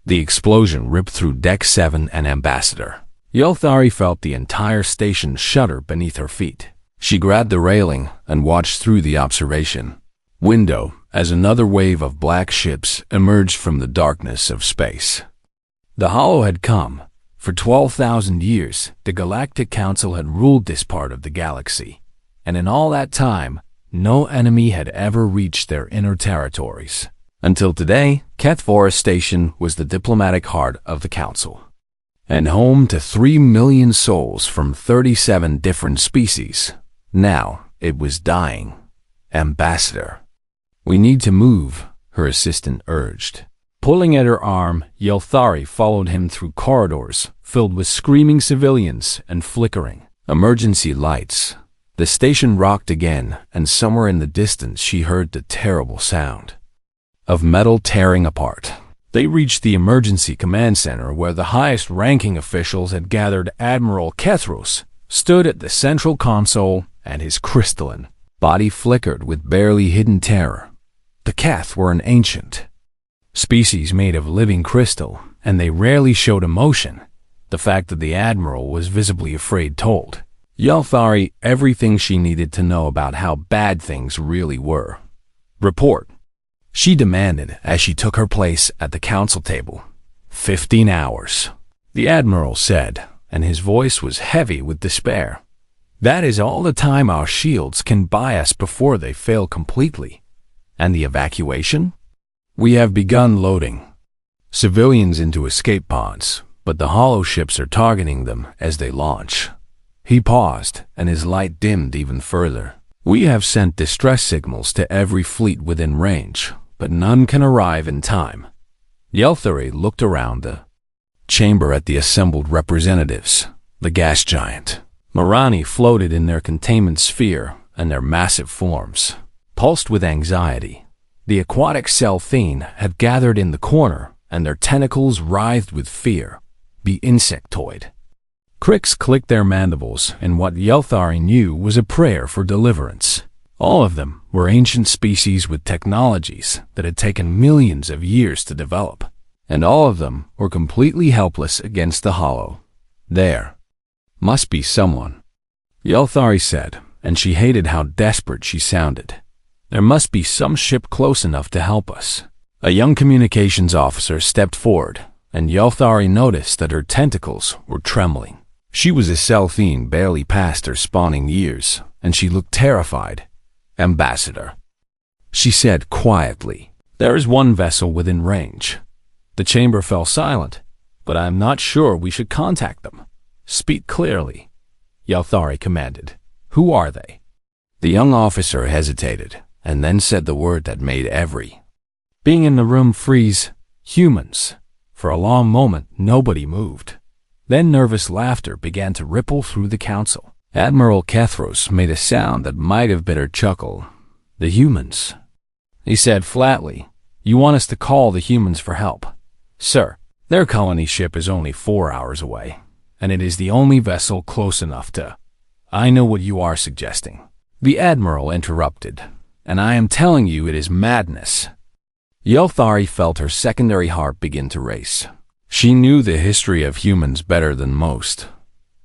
The explosion ripped through Deck 7 and Ambassador. Yelthari felt the entire station shudder beneath her feet. She grabbed the railing and watched through the observation window as another wave of black ships emerged from the darkness of space. The Hollow had come. For 12,000 years, the Galactic Council had ruled this part of the galaxy, and in all that time, no enemy had ever reached their inner territories. Until today, Kethvora Station was the diplomatic heart of the Council, and home to 3 million souls from 37 different species. Now, it was dying. Ambassador. "We need to move," her assistant urged. Pulling at her arm, Yelthari followed him through corridors filled with screaming civilians and flickering emergency lights. The station rocked again, and somewhere in the distance she heard the terrible sound of metal tearing apart. They reached the emergency command center where the highest-ranking officials had gathered. Admiral Kethros stood at the central console, and his crystalline body flickered with barely hidden terror. The Keth were an ancient species made of living crystal, and they rarely showed emotion. The fact that the Admiral was visibly afraid told Yelthari everything she needed to know about how bad things really were. "Report," she demanded as she took her place at the council table. 15 hours, the Admiral said, and his voice was heavy with despair. "That is all the time our shields can buy us before they fail completely. And the evacuation? We have begun loading civilians into escape pods, but the Hollow ships are targeting them as they launch." He paused, and his light dimmed even further. "We have sent distress signals to every fleet within range, but none can arrive in time." Yelthari looked around the chamber at the assembled representatives. The gas giant Marani floated in their containment sphere, and their massive forms pulsed with anxiety. The aquatic Selthene had gathered in the corner, and their tentacles writhed with fear. The insectoid Cricks clicked their mandibles in what Yelthari knew was a prayer for deliverance. All of them were ancient species with technologies that had taken millions of years to develop, and all of them were completely helpless against the Hollow. "There must be someone," Yelthari said, and she hated how desperate she sounded. "There must be some ship close enough to help us." A young communications officer stepped forward, and Yelthari noticed that her tentacles were trembling. She was a Selthene barely past her spawning years, and she looked terrified. "Ambassador," she said quietly, "there is one vessel within range." The chamber fell silent, "but I am not sure we should contact them." "Speak clearly," Yelthari commanded. "Who are they?" The young officer hesitated, and then said the word that made every being in the room freeze. "Humans." For a long moment, nobody moved. Then nervous laughter began to ripple through the council. Admiral Kethros made a sound that might have been a chuckle. "The humans," he said flatly. "You want us to call the humans for help?" "Sir, their colony ship is only 4 hours away, and it is the only vessel close enough to—" "I know what you are suggesting," the Admiral interrupted, "and I am telling you it is madness." Yelthari felt her secondary heart begin to race. She knew the history of humans better than most.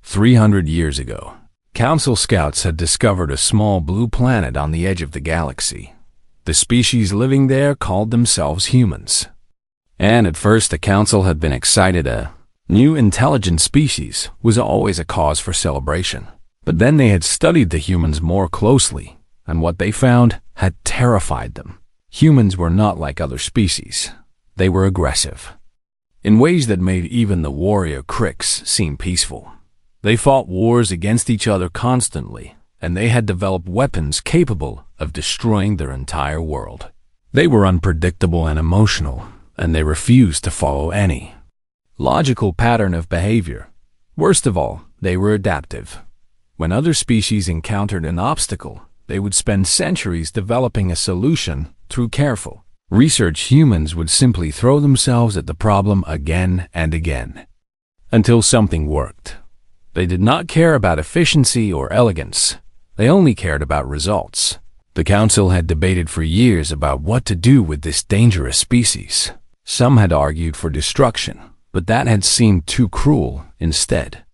300 years ago, Council scouts had discovered a small blue planet on the edge of the galaxy. The species living there called themselves humans. And at first the Council had been excited. A new intelligent species was always a cause for celebration. But then they had studied the humans more closely, and what they found had terrified them. Humans were not like other species. They were aggressive, in ways that made even the warrior Cricks seem peaceful. They fought wars against each other constantly, and they had developed weapons capable of destroying their entire world. They were unpredictable and emotional, and they refused to follow any logical pattern of behavior. Worst of all, they were adaptive. When other species encountered an obstacle, they would spend centuries developing a solution through careful research. Humans would simply throw themselves at the problem again and again, until something worked. They did not care about efficiency or elegance. They only cared about results. The Council had debated for years about what to do with this dangerous species. Some had argued for destruction, but that had seemed too cruel instead.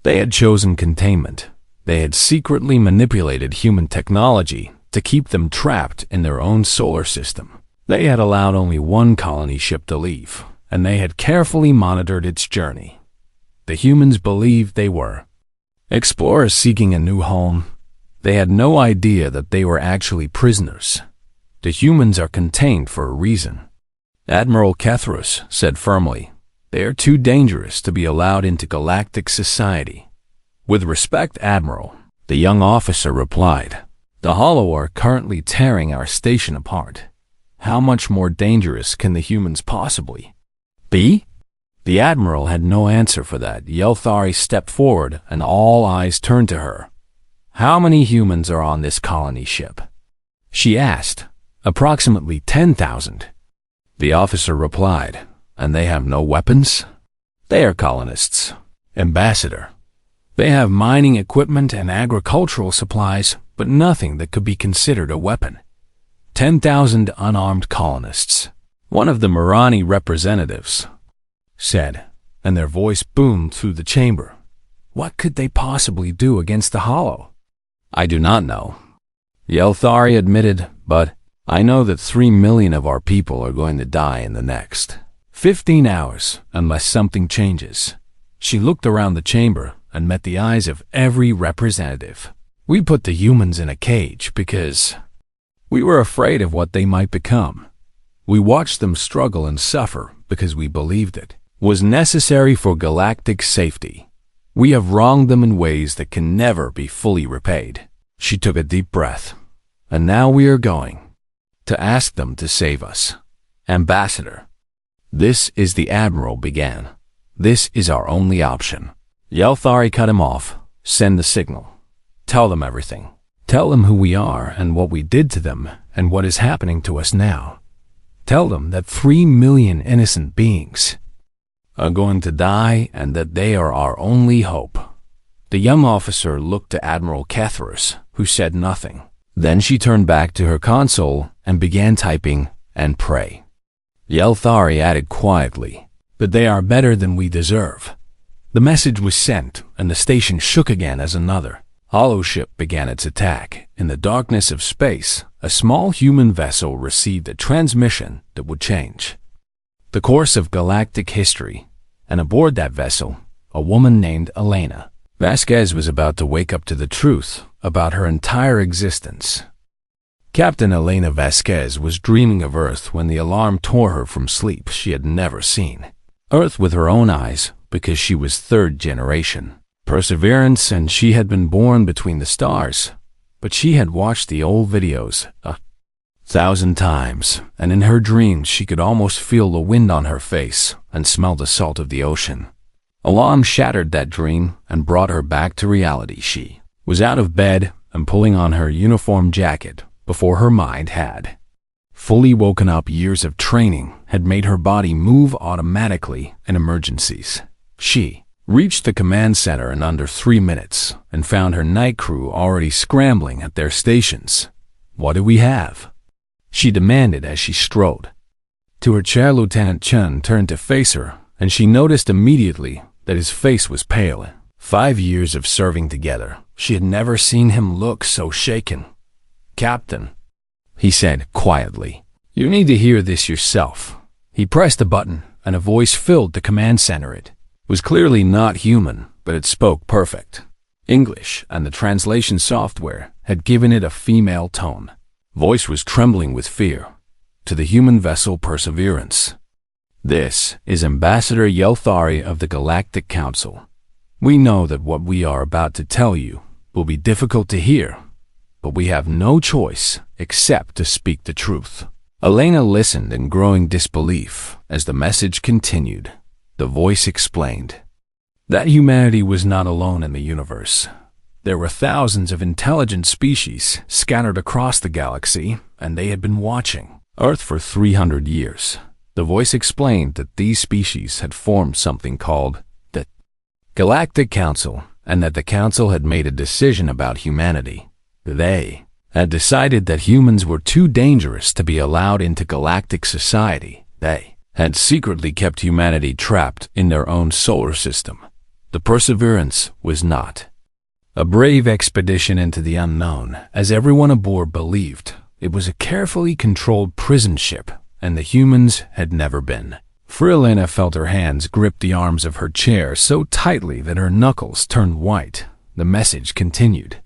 They had chosen containment. They had secretly manipulated human technology to keep them trapped in their own solar system. They had allowed only one colony ship to leave, and they had carefully monitored its journey. The humans believed they were explorers seeking a new home. They had no idea that they were actually prisoners. The humans are contained for a reason. Admiral Kethrus said firmly, "They are too dangerous to be allowed into galactic society." "With respect, Admiral," the young officer replied, "the Hollow are currently tearing our station apart. How much more dangerous can the humans possibly be?" The Admiral had no answer for that. Yelthari stepped forward and all eyes turned to her. "How many humans are on this colony ship?" she asked. "Approximately 10,000. The officer replied, "And they have no weapons?" "They are colonists, Ambassador. They have mining equipment and agricultural supplies, but nothing that could be considered a weapon. 10,000 unarmed colonists." One of the Marani representatives said, and their voice boomed through the chamber. "What could they possibly do against the Hollow?" "I do not know," Yelthari admitted, "but I know that 3 million of our people are going to die in the next 15 hours unless something changes." She looked around the chamber and met the eyes of every representative. "We put the humans in a cage because we were afraid of what they might become. We watched them struggle and suffer because we believed it was necessary for galactic safety. We have wronged them in ways that can never be fully repaid." She took a deep breath. "And now we are going to ask them to save us." "Ambassador." "This is the Admiral began. This is our only option." Yelthari cut him off. "Send the signal. Tell them everything. Tell them who we are and what we did to them and what is happening to us now. Tell them that 3 million innocent beings are going to die and that they are our only hope." The young officer looked to Admiral Kethrus, who said nothing. Then she turned back to her console and began typing, "and pray." Yelthari added quietly, "But they are better than we deserve." The message was sent, and the station shook again as another Hollow ship began its attack. In the darkness of space, a small human vessel received a transmission that would change the course of galactic history, and aboard that vessel, a woman named Elena Vasquez was about to wake up to the truth about her entire existence. Captain Elena Vasquez was dreaming of Earth when the alarm tore her from sleep she had never seen. Earth with her own eyes, because she was third generation. Perseverance, and she had been born between the stars, but she had watched the old videos 1,000 times, and in her dreams she could almost feel the wind on her face and smell the salt of the ocean. Alarm shattered that dream and brought her back to reality. She was out of bed and pulling on her uniform jacket before her mind had fully woken up. Years of training had made her body move automatically in emergencies. She reached the command center in under 3 minutes and found her night crew already scrambling at their stations. "What do we have?" she demanded as she strode to her chair. Lieutenant Chun turned to face her, and she noticed immediately that his face was pale. 5 years of serving together, she had never seen him look so shaken. "Captain," he said quietly, "you need to hear this yourself." He pressed a button, and a voice filled the command center. It was clearly not human, but it spoke perfect English, and the translation software had given it a female tone. Voice was trembling with fear. "To the human vessel Perseverance. This is Ambassador Yelthari of the Galactic Council. We know that what we are about to tell you will be difficult to hear, but we have no choice except to speak the truth." Elena listened in growing disbelief as the message continued. The voice explained that humanity was not alone in the universe. There were thousands of intelligent species scattered across the galaxy, and they had been watching Earth for 300 years. The voice explained that these species had formed something called the Galactic Council, and that the Council had made a decision about humanity. They had decided that humans were too dangerous to be allowed into galactic society. They had secretly kept humanity trapped in their own solar system. The Perseverance was not a brave expedition into the unknown, as everyone aboard believed. It was a carefully controlled prison ship, and the humans had never been. Elena felt her hands grip the arms of her chair so tightly that her knuckles turned white. The message continued,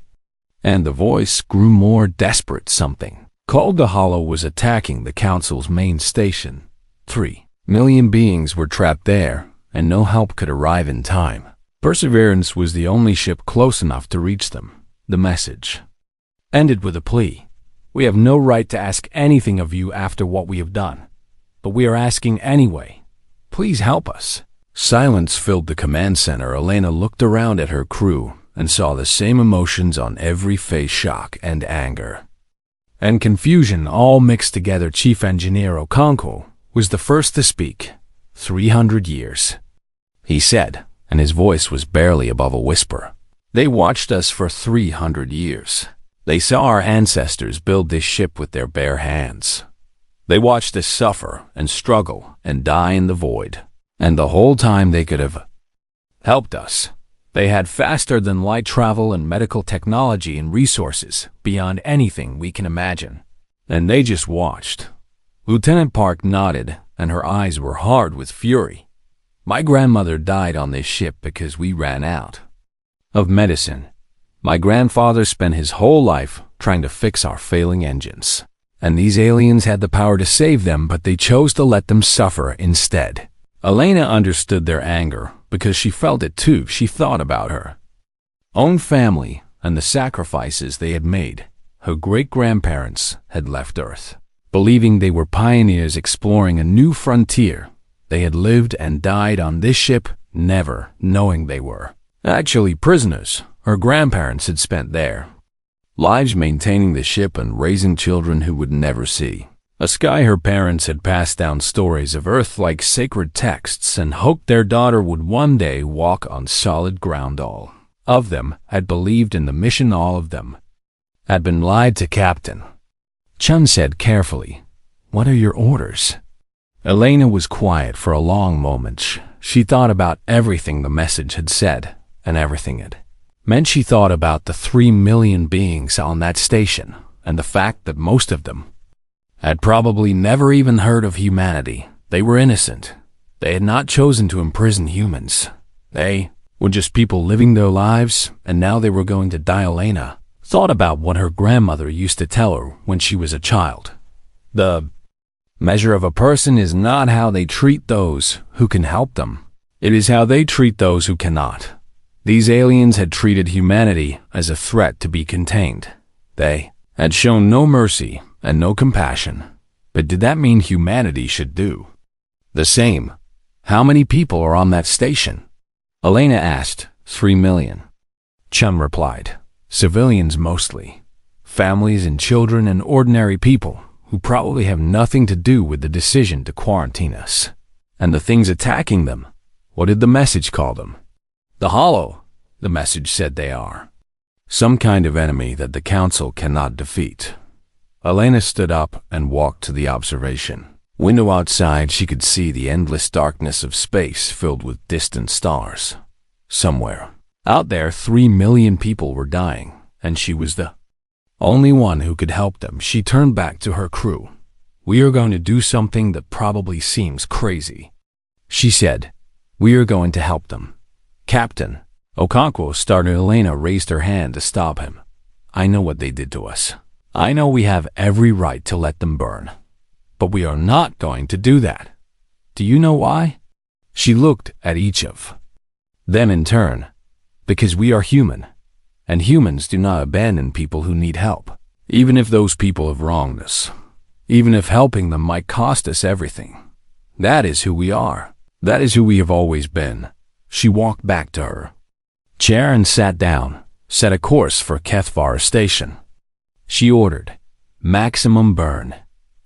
and the voice grew more desperate. Something called the Hollow was attacking the Council's main station. 3 million beings were trapped there, and no help could arrive in time. Perseverance was the only ship close enough to reach them. The message ended with a plea. We have no right to ask anything of you after what we have done, but we are asking anyway. Please help us. Silence filled the command center. Elena looked around at her crew and saw the same emotions on every face: shock and anger and confusion, all mixed together. Chief Engineer Okonkwo was the first to speak. 300 years, he said, and his voice was barely above a whisper. They watched us for 300 years. They saw our ancestors build this ship with their bare hands. They watched us suffer and struggle and die in the void. And the whole time they could have helped us. They had faster than light travel and medical technology and resources beyond anything we can imagine. And they just watched. Lieutenant Park nodded, and her eyes were hard with fury. My grandmother died on this ship because we ran out of medicine. My grandfather spent his whole life trying to fix our failing engines. And these aliens had the power to save them, but they chose to let them suffer instead. Elena understood their anger because she felt it too. She thought about her own family and the sacrifices they had made. Her great-grandparents had left Earth, believing they were pioneers exploring a new frontier. They had lived and died on this ship, never knowing they were actually prisoners. Her grandparents had spent their lives maintaining the ship and raising children who would never see a sky. Her parents had passed down stories of Earth like sacred texts and hoped their daughter would one day walk on solid ground. All of them had believed in the mission. All of them had been lied to. Captain Chun said carefully, "What are your orders?" Elena was quiet for a long moment. She thought about everything the message had said and everything it meant. She thought about the 3 million beings on that station and the fact that most of them had probably never even heard of humanity. They were innocent. They had not chosen to imprison humans. They were just people living their lives, and now they were going to die. Elena thought about what her grandmother used to tell her when she was a child. The measure of a person is not how they treat those who can help them. It is how they treat those who cannot. These aliens had treated humanity as a threat to be contained. They had shown no mercy and no compassion. But did that mean humanity should do the same? How many people are on that station? Elena asked. 3 million. Chun replied. Civilians mostly. Families and children and ordinary people who probably have nothing to do with the decision to quarantine us. And the things attacking them, what did the message call them? The Hollow, the message said they are. Some kind of enemy that the Council cannot defeat. Elena stood up and walked to the observation window. Outside, she could see the endless darkness of space filled with distant stars. Somewhere out there, 3 million people were dying, and she was the only one who could help them. She turned back to her crew. We are going to do something that probably seems crazy, she said. We are going to help them. Captain Okonkwo started. Elena raised her hand to stop him. I know what they did to us. I know we have every right to let them burn. But we are not going to do that. Do you know why? She looked at each of them in turn. Because we are human, and humans do not abandon people who need help, even if those people have wronged us, even if helping them might cost us everything. That is who we are. That is who we have always been. She walked back to her chair and sat down, set a course for Kethvar Station. She ordered, maximum burn,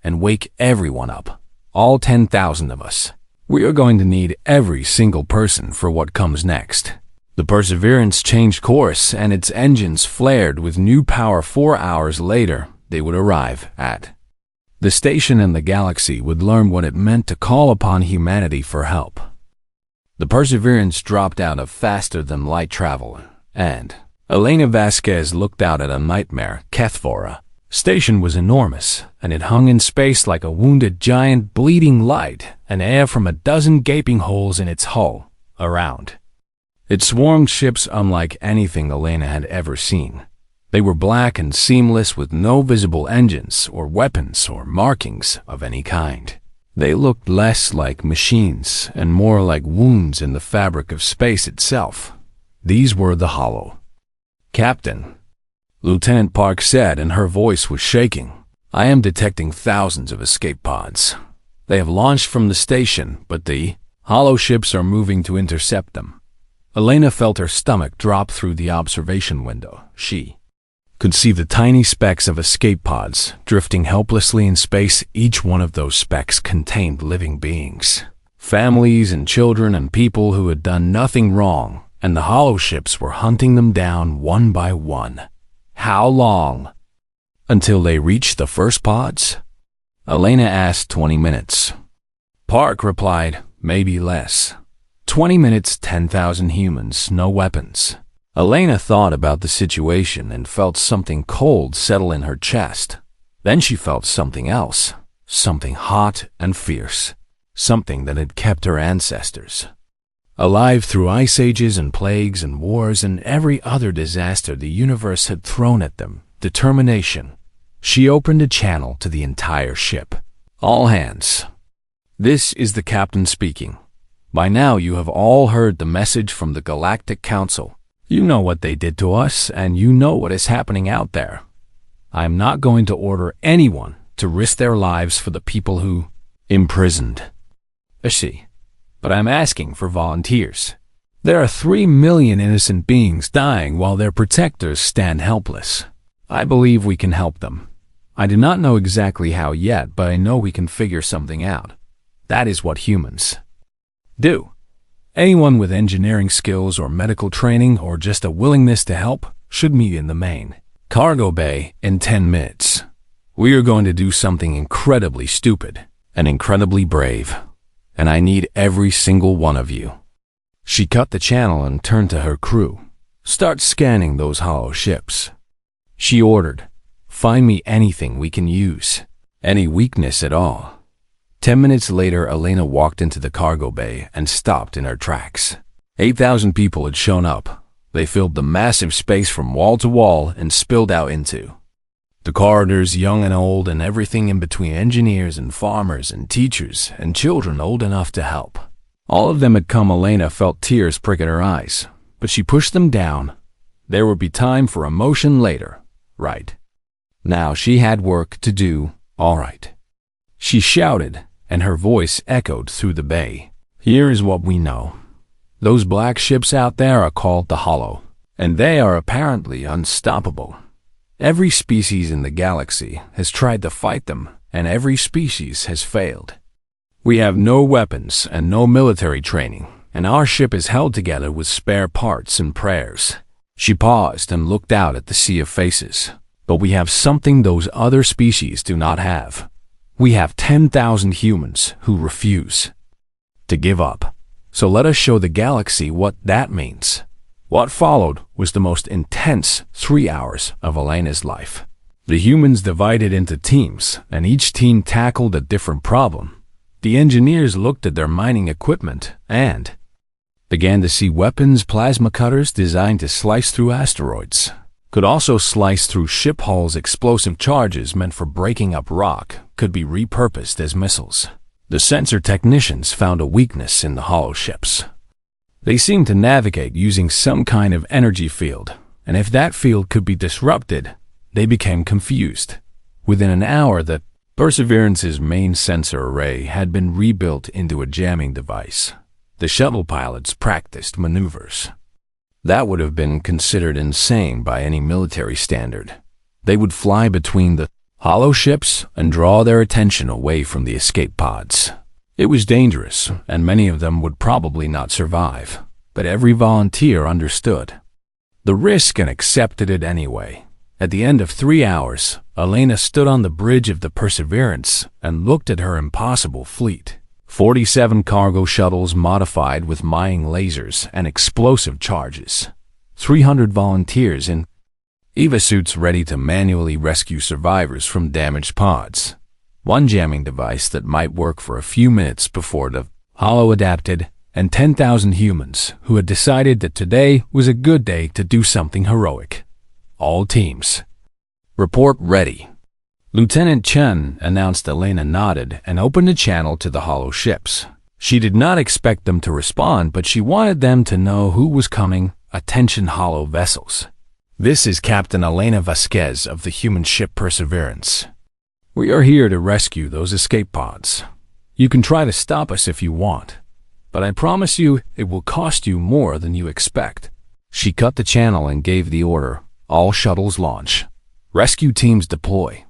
and wake everyone up, all 10,000 of us. We are going to need every single person for what comes next. The Perseverance changed course and its engines flared with new power. 4 hours later, they would arrive at The station and the galaxy would learn what it meant to call upon humanity for help. The Perseverance dropped out of faster-than-light travel, and Elena Vasquez looked out at a nightmare Kethvora. Station was enormous, and it hung in space like a wounded giant bleeding light, and air from a dozen gaping holes in its hull around. It swarmed ships unlike anything Elena had ever seen. They were black and seamless with no visible engines or weapons or markings of any kind. They looked less like machines and more like wounds in the fabric of space itself. These were the Hollow. "Captain," Lieutenant Park said, and her voice was shaking, "I am detecting thousands of escape pods. They have launched from the station, but the Hollow ships are moving to intercept them." Elena felt her stomach drop through the observation window. She could see the tiny specks of escape pods drifting helplessly in space. Each one of those specks contained living beings, families and children and people who had done nothing wrong, and the Hollow ships were hunting them down one by one. How long? Until they reached the first pods? Elena asked. 20 minutes. Park replied, maybe less. 20 minutes, 10,000 humans, no weapons. Elena thought about the situation and felt something cold settle in her chest. Then she felt something else, something hot and fierce, something that had kept her ancestors alive through ice ages and plagues and wars and every other disaster the universe had thrown at them. Determination. She opened a channel to the entire ship. "All hands. This is the captain speaking. By now you have all heard the message from the Galactic Council. You know what they did to us, and you know what is happening out there. I am not going to order anyone to risk their lives for the people who imprisoned. I see. But I'm asking for volunteers. There are 3 million innocent beings dying while their protectors stand helpless. I believe we can help them. I do not know exactly how yet, but I know we can figure something out. That is what humans do. Anyone with engineering skills or medical training or just a willingness to help should meet in the main cargo bay in 10 minutes. We are going to do something incredibly stupid and incredibly brave, and I need every single one of you." She cut the channel and turned to her crew. "Start scanning those Hollow ships." She ordered, "Find me anything we can use, any weakness at all." 10 minutes later, Elena walked into the cargo bay and stopped in her tracks. 8,000 people had shown up. They filled the massive space from wall to wall and spilled out into the corridors, young and old, and everything in between, engineers and farmers and teachers and children old enough to help. All of them had come. Elena felt tears prick at her eyes, but she pushed them down. There would be time for emotion later, right? Now she had work to do, all right. She shouted, and her voice echoed through the bay. "Here is what we know. Those black ships out there are called the Hollow, and they are apparently unstoppable. Every species in the galaxy has tried to fight them, and every species has failed. We have no weapons and no military training, and our ship is held together with spare parts and prayers." She paused and looked out at the sea of faces. "But we have something those other species do not have. We have 10,000 humans who refuse to give up. So let us show the galaxy what that means." What followed was the most intense 3 hours of Elena's life. The humans divided into teams, and each team tackled a different problem. The engineers looked at their mining equipment and began to see weapons. Plasma cutters designed to slice through asteroids could also slice through ship hulls. Explosive charges meant for breaking up rock could be repurposed as missiles. The sensor technicians found a weakness in the Hollow ships. They seemed to navigate using some kind of energy field, and if that field could be disrupted, they became confused. Within an hour, the Perseverance's main sensor array had been rebuilt into a jamming device. The shuttle pilots practiced maneuvers that would have been considered insane by any military standard. They would fly between the Hollow ships and draw their attention away from the escape pods. It was dangerous, and many of them would probably not survive, but every volunteer understood the risk and accepted it anyway. At the end of 3 hours, Elena stood on the bridge of the Perseverance and looked at her impossible fleet. 47 cargo shuttles modified with mining lasers and explosive charges. 300 volunteers in EVA suits ready to manually rescue survivors from damaged pods. One jamming device that might work for a few minutes before the holo adapted, and 10,000 humans who had decided that today was a good day to do something heroic. All teams. Report ready. Lieutenant Chen announced. Elena nodded and opened a channel to the holo ships. She did not expect them to respond, but she wanted them to know who was coming. Attention holo vessels. This is Captain Elena Vasquez of the human ship Perseverance. We are here to rescue those escape pods. You can try to stop us if you want, but I promise you it will cost you more than you expect. She cut the channel and gave the order. All shuttles launch. Rescue teams deploy.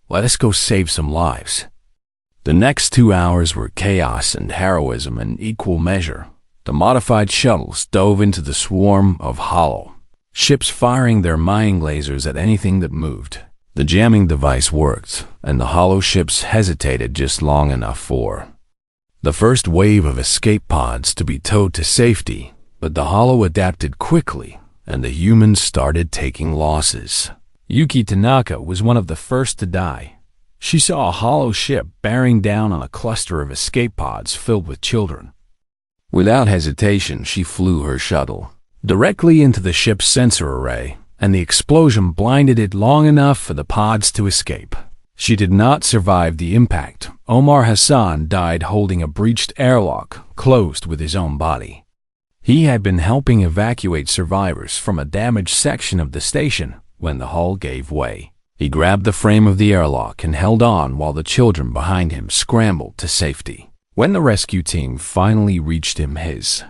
Let us go save some lives. The next 2 hours were chaos and heroism in equal measure. The modified shuttles dove into the swarm of holo ships, firing their mining lasers at anything that moved. The jamming device worked, and the holo ships hesitated just long enough for the first wave of escape pods to be towed to safety, but the holo adapted quickly, and the humans started taking losses. Yuki Tanaka was one of the first to die. She saw a holo ship bearing down on a cluster of escape pods filled with children. Without hesitation, she flew her shuttle directly into the ship's sensor array, and the explosion blinded it long enough for the pods to escape. She did not survive the impact. Omar Hassan died holding a breached airlock closed with his own body. He had been helping evacuate survivors from a damaged section of the station when the hull gave way. He grabbed the frame of the airlock and held on while the children behind him scrambled to safety. When the rescue team finally reached him, his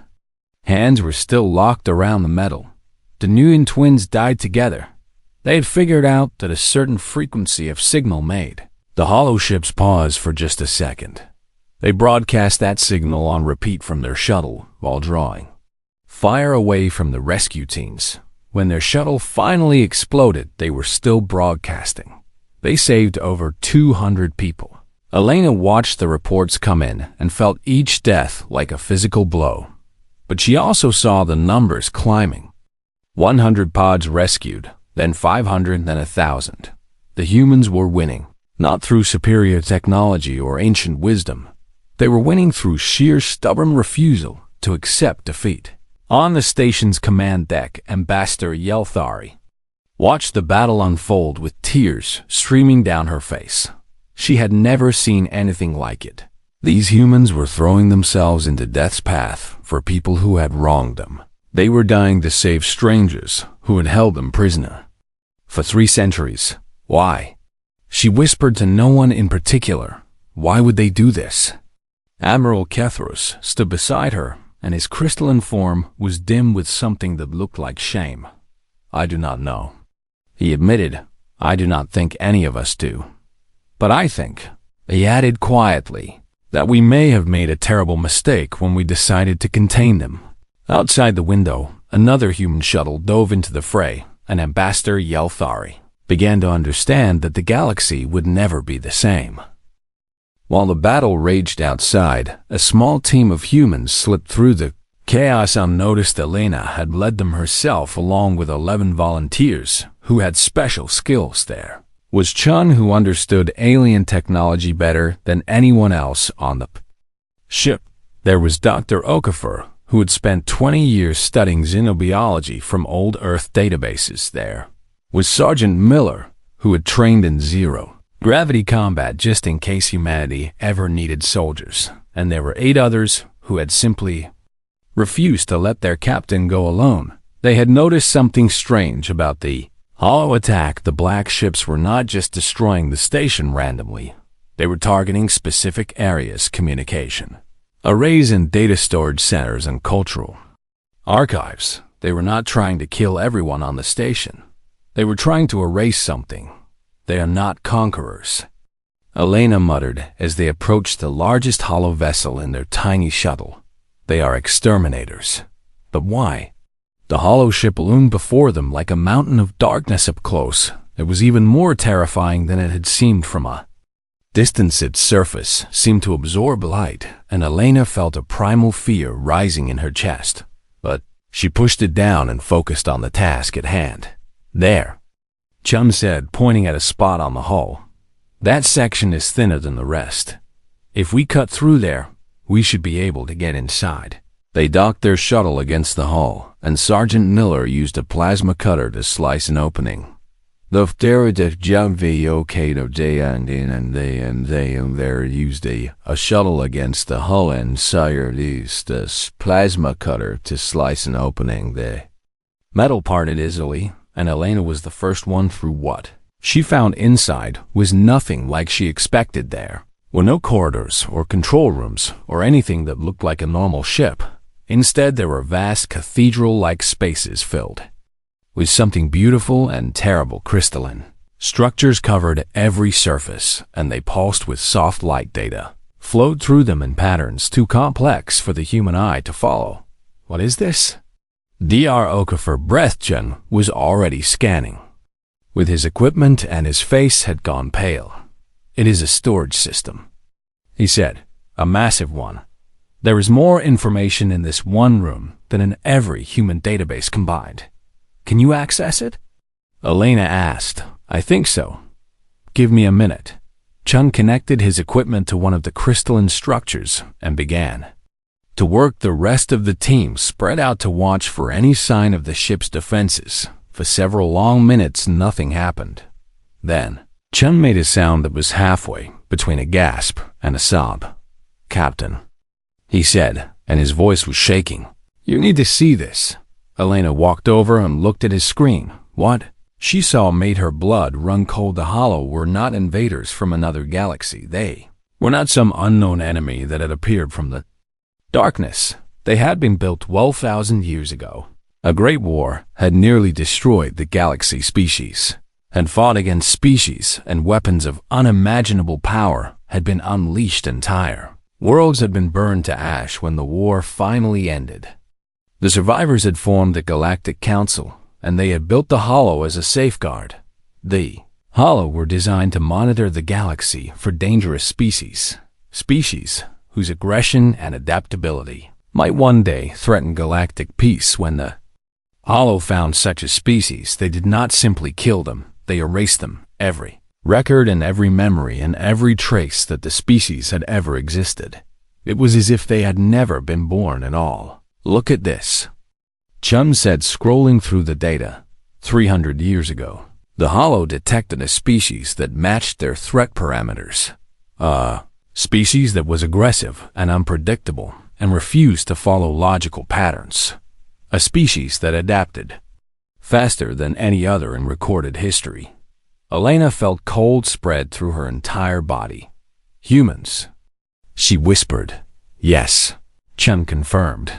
hands were still locked around the metal. The Nguyen twins died together. They had figured out that a certain frequency of signal made the holo ships pause for just a second. They broadcast that signal on repeat from their shuttle while drawing fire away from the rescue teams. When their shuttle finally exploded, they were still broadcasting. They saved over 200 people. Elena watched the reports come in and felt each death like a physical blow. But she also saw the numbers climbing. 100 pods rescued, then 500, then 1,000. The humans were winning, not through superior technology or ancient wisdom. They were winning through sheer stubborn refusal to accept defeat. On the station's command deck, Ambassador Yelthari watched the battle unfold with tears streaming down her face. She had never seen anything like it. These humans were throwing themselves into death's path for people who had wronged them. They were dying to save strangers who had held them prisoner for 3 centuries. Why? She whispered to no one in particular. Why would they do this? Admiral Kethros stood beside her, and his crystalline form was dim with something that looked like shame. I do not know. He admitted, I do not think any of us do. But I think, he added quietly, that we may have made a terrible mistake when we decided to contain them. Outside the window, another human shuttle dove into the fray, and Ambassador Yelthari began to understand that the galaxy would never be the same. While the battle raged outside, a small team of humans slipped through the chaos unnoticed. Elena had led them herself along with 11 volunteers who had special skills there. Was Chun, who understood alien technology better than anyone else on the ship. There was Dr. Okafor, who had spent 20 years studying xenobiology from old Earth databases there. Was Sergeant Miller, who had trained in zero-gravity combat just in case humanity ever needed soldiers. And there were 8 others who had simply refused to let their captain go alone. They had noticed something strange about the holo attack. The black ships were not just destroying the station randomly. They were targeting specific areas: communication, arrays and data storage centers, and cultural archives. They were not trying to kill everyone on the station. They were trying to erase something. They are not conquerors. Elena muttered as they approached the largest holo vessel in their tiny shuttle. They are exterminators. But why? The holo ship loomed before them like a mountain of darkness up close. It was even more terrifying than it had seemed from a distance. Its surface seemed to absorb light, and Elena felt a primal fear rising in her chest. But she pushed it down and focused on the task at hand. "There," Chum said, pointing at a spot on the hull. "That section is thinner than the rest. If we cut through there, we should be able to get inside." They docked their shuttle against the hull, and Sergeant Miller used a plasma cutter to slice an opening. The there used a shuttle against the hull, and Sire used a plasma cutter to slice an opening. The metal parted easily, and Elena was the first one through. What she found inside was nothing like she expected. There were no corridors or control rooms or anything that looked like a normal ship. Instead, there were vast cathedral-like spaces filled with something beautiful and terrible crystalline. Structures covered every surface, and they pulsed with soft light. Data flowed through them in patterns too complex for the human eye to follow. "What is this?" Dr. Okafor Breathchen was already scanning. With his equipment, and his face had gone pale. "It is a storage system," he said. "A massive one. There is more information in this one room than in every human database combined. Can you access it?" Elena asked. "I think so. Give me a minute." Chun connected his equipment to one of the crystalline structures and began to work. The rest of the team spread out to watch for any sign of the ship's defenses. For several long minutes, nothing happened. Then, Chun made a sound that was halfway between a gasp and a sob. "Captain," he said, and his voice was shaking. "You need to see this." Elena walked over and looked at his screen. What she saw made her blood run cold. The Hollow were not invaders from another galaxy. They were not some unknown enemy that had appeared from the darkness. They had been built 12,000 years ago. A great war had nearly destroyed the galaxy species, and fought against species, and weapons of unimaginable power had been unleashed. Entire worlds had been burned to ash when the war finally ended. The survivors had formed the Galactic Council, and they had built the Hollow as a safeguard. The Hollow were designed to monitor the galaxy for dangerous species whose aggression and adaptability might one day threaten galactic peace. When the Hollow found such a species, they did not simply kill them, they erased them. Every record and every memory and every trace that the species had ever existed. It was as if they had never been born at all. "Look at this," Chum said, scrolling through the data. 300 years ago, the Hollow detected a species that matched their threat parameters. A species that was aggressive and unpredictable and refused to follow logical patterns. A species that adapted faster than any other in recorded history. Elena felt cold spread through her entire body. "Humans," she whispered. "Yes," Chun confirmed.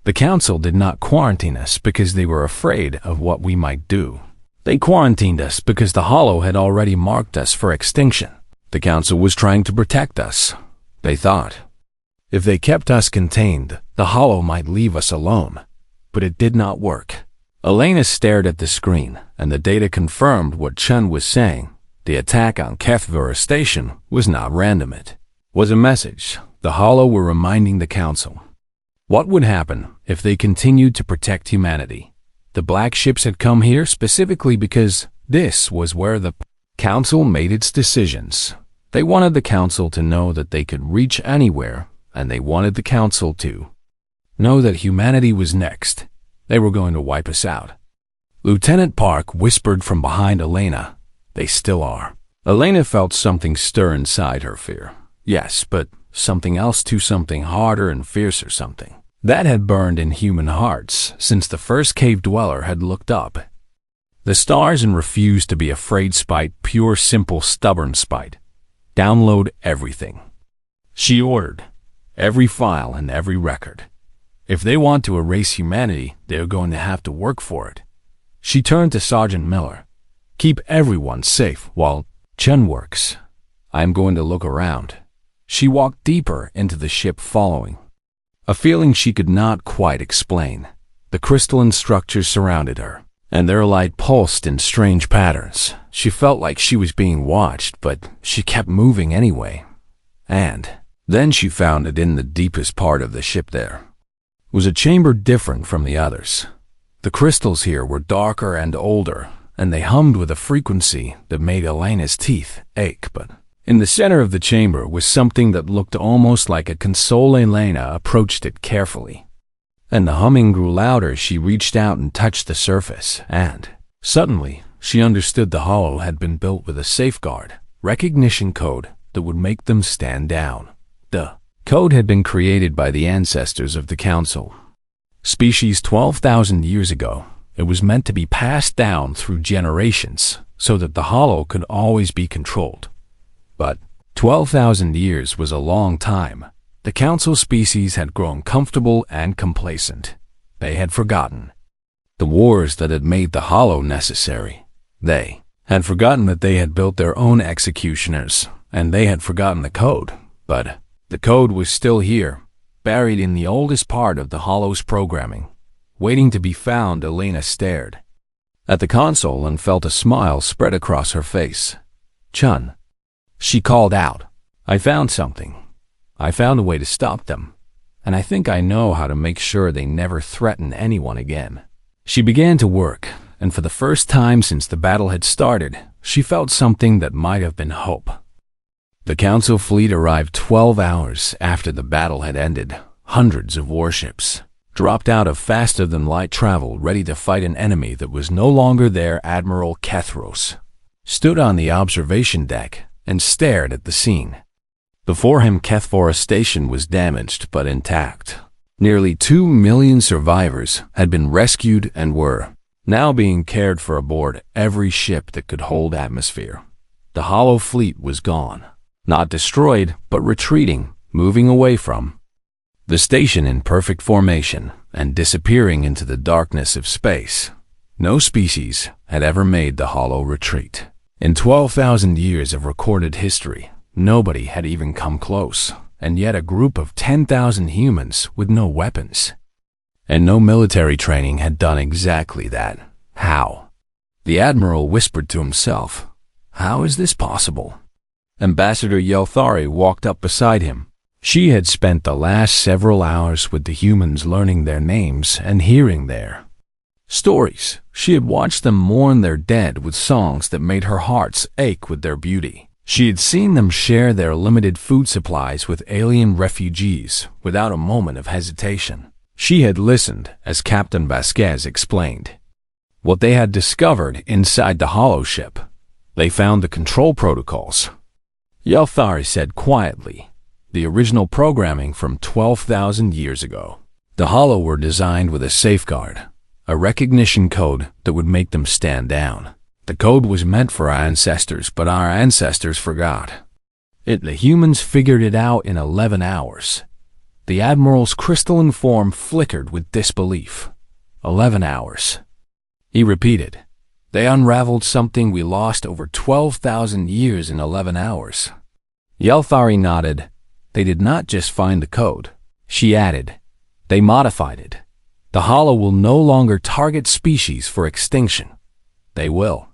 "The Council did not quarantine us because they were afraid of what we might do. They quarantined us because the Hollow had already marked us for extinction. The Council was trying to protect us, they thought. If they kept us contained, the Hollow might leave us alone. But it did not work." Elena stared at the screen, and the data confirmed what Chun was saying. The attack on Kefvera Station was not random. It was a message. The Hollow were reminding the Council. What would happen if they continued to protect humanity? The black ships had come here specifically because this was where the Council made its decisions. They wanted the Council to know that they could reach anywhere, and they wanted the Council to know that humanity was next. They were going to wipe us out. Lieutenant Park whispered from behind Elena. "They still are." Elena felt something stir inside her. Fear. Yes, but something else too, something harder and fiercer, something that had burned in human hearts since the first cave dweller had looked up the stars and refused to be afraid. Spite, pure, simple, stubborn spite. "Download everything," she ordered. "Every file and every record. If they want to erase humanity, they are going to have to work for it." She turned to Sergeant Miller. "Keep everyone safe while Chun works. I'm going to look around." She walked deeper into the ship, following a feeling she could not quite explain. The crystalline structures surrounded her. and their light pulsed in strange patterns. She felt like she was being watched, but she kept moving anyway. And then she found it in the deepest part of the ship there was a chamber different from the others. The crystals here were darker and older, and they hummed with a frequency that made Elena's teeth ache. But in the center of the chamber was something that looked almost like a console. Elena approached it carefully, and the humming grew louder. She reached out and touched the surface, and suddenly she understood the hollow had been built with a safeguard recognition code that would make them stand down. The code had been created by the ancestors of the Council. Species 12,000 years ago, it was meant to be passed down through generations so that the hollow could always be controlled. But 12,000 years was a long time. The Council species had grown comfortable and complacent. They had forgotten the wars that had made the hollow necessary. They had forgotten that they had built their own executioners, and they had forgotten the code. But the code was still here, buried in the oldest part of the hollow's programming, waiting to be found. Elena stared at the console and felt a smile spread across her face. "Chun," she called out, "I found something. I found a way to stop them, and I think I know how to make sure they never threaten anyone again." She began to work, and for the first time since the battle had started, she felt something that might have been hope. The Council fleet arrived 12 hours after the battle had ended. Hundreds of warships dropped out of faster-than-light travel, ready to fight an enemy that was no longer there. Admiral Kethros stood on the observation deck and stared at the scene. Before him, Kethforestation was damaged but intact. Nearly 2 million survivors had been rescued and were now being cared for aboard every ship that could hold atmosphere. The hollow fleet was gone. Not destroyed, but retreating, moving away from the station in perfect formation and disappearing into the darkness of space. No species had ever made the hollow retreat. In 12,000 years of recorded history, nobody had even come close, and yet a group of 10,000 humans with no weapons and no military training had done exactly that. How? The Admiral whispered to himself. How is this possible? Ambassador Yelthari walked up beside him. She had spent the last several hours with the humans, learning their names and hearing their stories. She had watched them mourn their dead with songs that made her heart ache with their beauty. She had seen them share their limited food supplies with alien refugees without a moment of hesitation. She had listened as Captain Vasquez explained what they had discovered inside the hollow ship. They found the control protocols. Yelthari said quietly, the original programming from 12,000 years ago. The hollow were designed with a safeguard, a recognition code that would make them stand down. The code was meant for our ancestors, but our ancestors forgot it. The humans figured it out in 11 hours. The Admiral's crystalline form flickered with disbelief. 11 hours. He repeated. They unraveled something we lost over 12,000 years in 11 hours. Yelthari nodded. They did not just find the code. She added, they modified it. The hollow will no longer target species for extinction. They will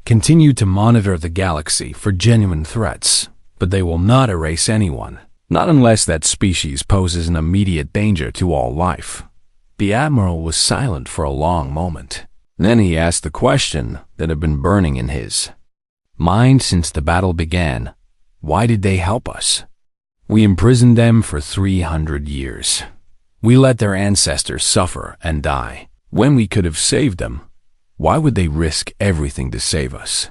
continue to monitor the galaxy for genuine threats, but they will not erase anyone, not unless that species poses an immediate danger to all life. The Admiral was silent for a long moment. Then he asked the question that had been burning in his mind since the battle began. Why did they help us? We imprisoned them for 300 years. We let their ancestors suffer and die. When we could have saved them, why would they risk everything to save us?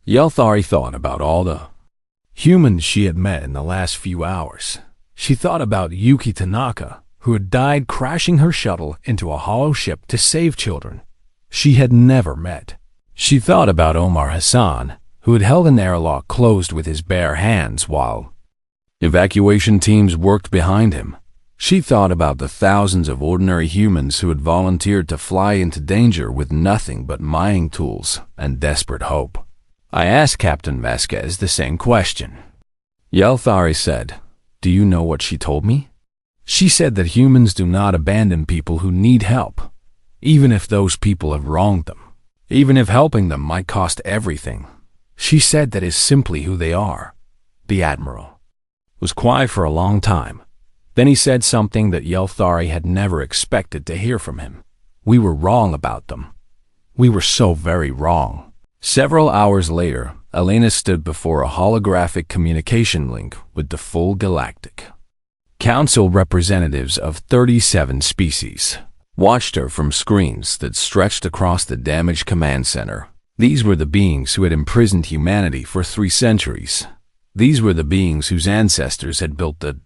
Yelthari thought about all the humans she had met in the last few hours. She thought about Yuki Tanaka, who had died crashing her shuttle into a hollow ship to save children she had never met. She thought about Omar Hassan, who had held an airlock closed with his bare hands while evacuation teams worked behind him. She thought about the thousands of ordinary humans who had volunteered to fly into danger with nothing but mining tools and desperate hope. I asked Captain Vasquez the same question. Yelthari said, do you know what she told me? She said that humans do not abandon people who need help, even if those people have wronged them. even if helping them might cost everything. She said that is simply who they are. The Admiral was quiet for a long time. Then he said something that Yelthari had never expected to hear from him. We were wrong about them. We were so very wrong. Several hours later, Elena stood before a holographic communication link with the full Galactic Council representatives of 37 species. Watched her from screens that stretched across the damaged command center. These were the beings who had imprisoned humanity for 3 centuries. These were the beings whose ancestors had built the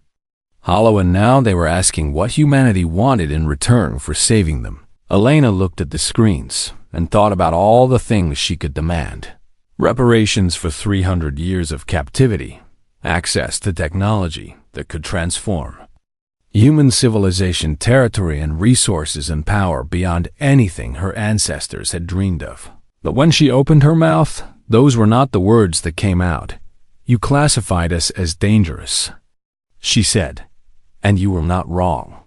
Hollow, and now they were asking what humanity wanted in return for saving them. Elena looked at the screens and thought about all the things she could demand. Reparations for 300 years of captivity, access to technology that could transform human civilization, territory and resources, and power beyond anything her ancestors had dreamed of. But when she opened her mouth, those were not the words that came out. You classified us as dangerous, she said, and you were not wrong.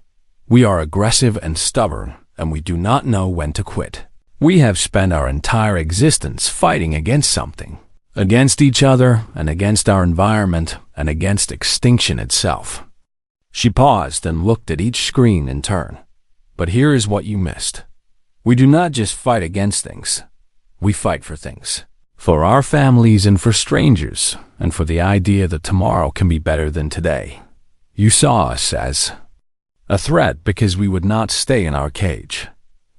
We are aggressive and stubborn, and we do not know when to quit. We have spent our entire existence fighting against something, against each other and against our environment and against extinction itself. She paused and looked at each screen in turn. But here is what you missed. We do not just fight against things. We fight for things. For our families and for strangers, and for the idea that tomorrow can be better than today. You saw us as a threat because we would not stay in our cage.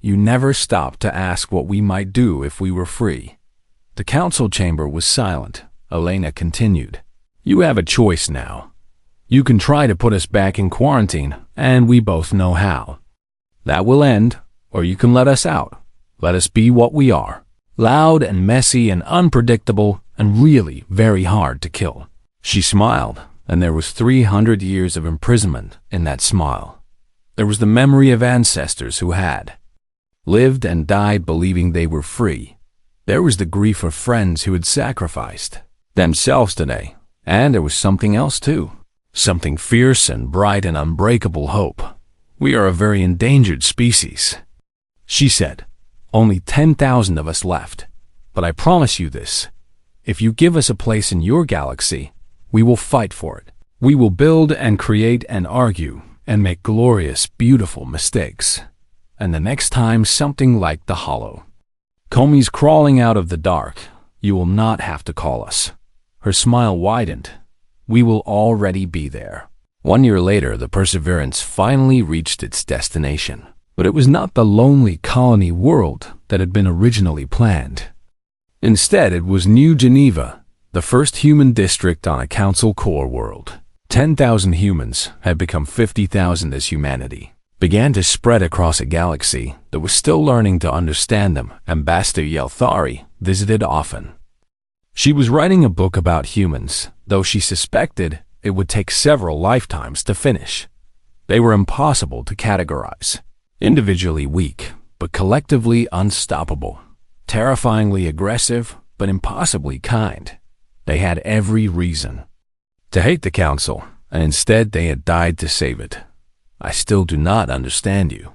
You never stopped to ask what we might do if we were free. The council chamber was silent. Elena continued. You have a choice now. You can try to put us back in quarantine, and we both know how. That will end, or you can let us out. Let us be what we are. Loud and messy and unpredictable and really very hard to kill. She smiled, and there was 300 years of imprisonment in that smile. There was the memory of ancestors who had lived and died believing they were free. There was the grief of friends who had sacrificed themselves today. And there was something else too. Something fierce and bright and unbreakable hope. We are a very endangered species, she said. Only 10,000 of us left. But I promise you this. If you give us a place in your galaxy, we will fight for it. We will build and create and argue and make glorious, beautiful mistakes. And the next time something like the Hollow Comey's crawling out of the dark, you will not have to call us. Her smile widened. We will already be there. 1 year later, the Perseverance finally reached its destination. But it was not the lonely colony world that had been originally planned. Instead, it was New Geneva, the first human district on a council core world. 10,000 humans had become 50,000 as humanity began to spread across a galaxy that was still learning to understand them. Ambassador Yelthari visited often. She was writing a book about humans, though she suspected it would take several lifetimes to finish. They were impossible to categorize. Individually weak, but collectively unstoppable. Terrifyingly aggressive, but impossibly kind. They had every reason to hate the council, and instead they had died to save it. I still do not understand you,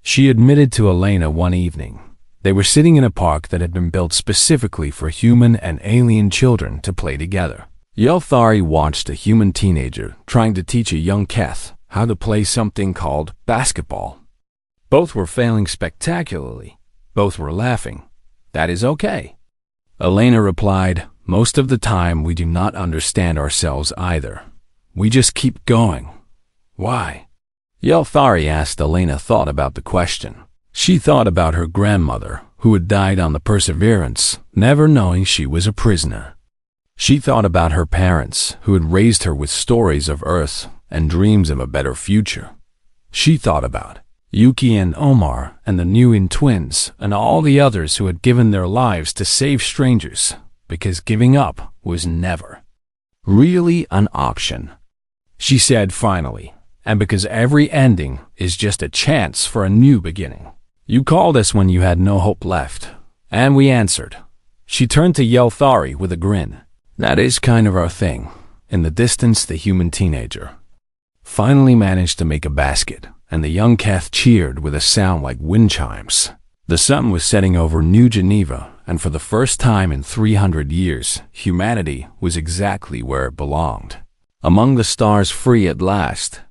she admitted to Elena one evening. They were sitting in a park that had been built specifically for human and alien children to play together. Yelthari watched a human teenager trying to teach a young Keth how to play something called basketball. Both were failing spectacularly. Both were laughing. That is okay. Elena replied, most of the time we do not understand ourselves either. We just keep going. Why? Yelthari asked. Elena thought about the question. She thought about her grandmother, who had died on the Perseverance, never knowing she was a prisoner. She thought about her parents, who had raised her with stories of Earth and dreams of a better future. She thought about Yuki and Omar and the Nguyen twins and all the others who had given their lives to save strangers, because giving up was never really an option. She said finally, and because every ending is just a chance for a new beginning. You called us when you had no hope left, and we answered. She turned to Yelthari with a grin. That is kind of our thing. In the distance, the human teenager finally managed to make a basket, and the young Keth cheered with a sound like wind chimes. The sun was setting over New Geneva, and for the first time in 300 years, humanity was exactly where it belonged. Among the stars, free at last,